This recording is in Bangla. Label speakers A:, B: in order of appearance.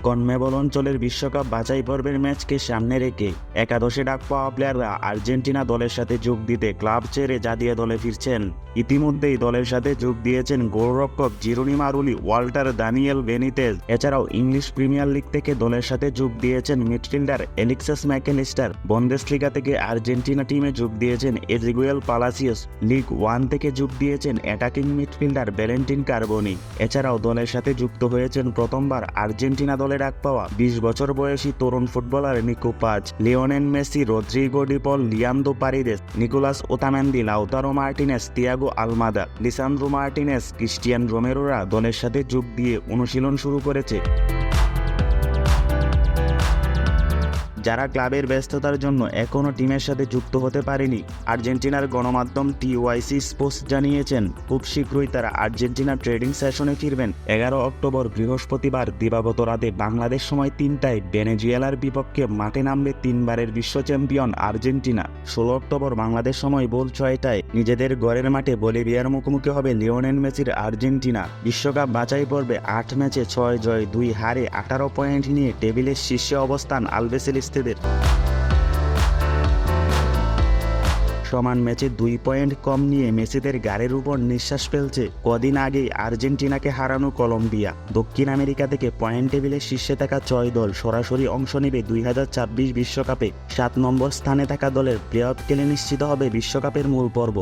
A: কনমেবল অঞ্চলের বিশ্বকাপ বাছাই পর্বের ম্যাচকে সামনে রেখে একাদশে ডাক পাওয়া প্লেয়াররা আর্জেন্টিনা দলের সাথে যোগ দিতে ক্লাব ছেড়ে জাতীয় দলে ফিরছেন। ইতিমধ্যেই দলের সাথে যোগ দিয়েছেন গোলরক্ষক জিরোনি মারুলি, ওয়াল্টার দানিয়েল বেনিতেজ। এছাড়াও ইংলিশ প্রিমিয়ার লিগ থেকে দলের সাথে যোগ দিয়েছেন মিডফিল্ডার এলেক্সিস ম্যাকঅ্যালিস্টার। বুন্দেসলিগা থেকে আর্জেন্টিনা টিমে যোগ দিয়েছেন এজিগুয়েল পালাসিওস। লিগ 1 থেকে যোগ দিয়েছেন অ্যাটাকিং মিডফিল্ডার ভ্যালেন্টিন কার্বনি। এছাড়াও দলের সাথে যুক্ত হয়েছেন প্রথমবার আর্জেন্টিনা দলে ডাক পাওয়া 20 বছর বয়সী তরুণ footballer Nico Paz, Lionel Messi, Rodrigo De Paul, Leandro Paredes, Nicolas Otamendi, Lautaro Martinez, Thiago Almada, Lisandro Martinez, Cristian রোমেরোরা দলের সাথে যোগ দিয়ে অনুশীলন শুরু করেছে। যারা ক্লাবের ব্যস্ততার জন্য এখনও টিমের সাথে যুক্ত হতে পারেনি, আর্জেন্টিনার গণমাধ্যম টিওয়াইসি স্পোর্টস জানিয়েছেন খুব শীঘ্রই তারা আর্জেন্টিনা ট্রেনিং সেশনে ফিরবেন। 11 অক্টোবর বৃহস্পতিবার দিবাগত রাতে বাংলাদেশ সময় 3টায় ভেনেজুয়েলার বিপক্ষে মাঠে নামবে 3বারের বিশ্ব চ্যাম্পিয়ন আর্জেন্টিনা। 16 অক্টোবর বাংলাদেশ সময় ভোর 6টায় নিজেদের ঘরের মাঠে বলিভিয়ার মুখোমুখি হবে লিওনেল মেসির আর্জেন্টিনা। বিশ্বকাপ বাছাই পর্বে 8 ম্যাচে 6 জয় 2 হারে 18 পয়েন্ট নিয়ে টেবিলের শীর্ষে অবস্থান আলবিসেলেস্তেদের। সমান ম্যাচে 2 পয়েন্ট কম নিয়ে মেসিদের গাড়ির উপর নিঃশ্বাস ফেলছে কদিন আগেই আর্জেন্টিনাকে হারানো কলম্বিয়া। দক্ষিণ আমেরিকা থেকে পয়েন্ট টেবিলের শীর্ষে থাকা 6 দল সরাসরি অংশ নেবে 2026 বিশ্বকাপে। 7 নম্বর স্থানে থাকা দলের প্লে অফ খেলে নিশ্চিত হবে বিশ্বকাপের মূল পর্ব।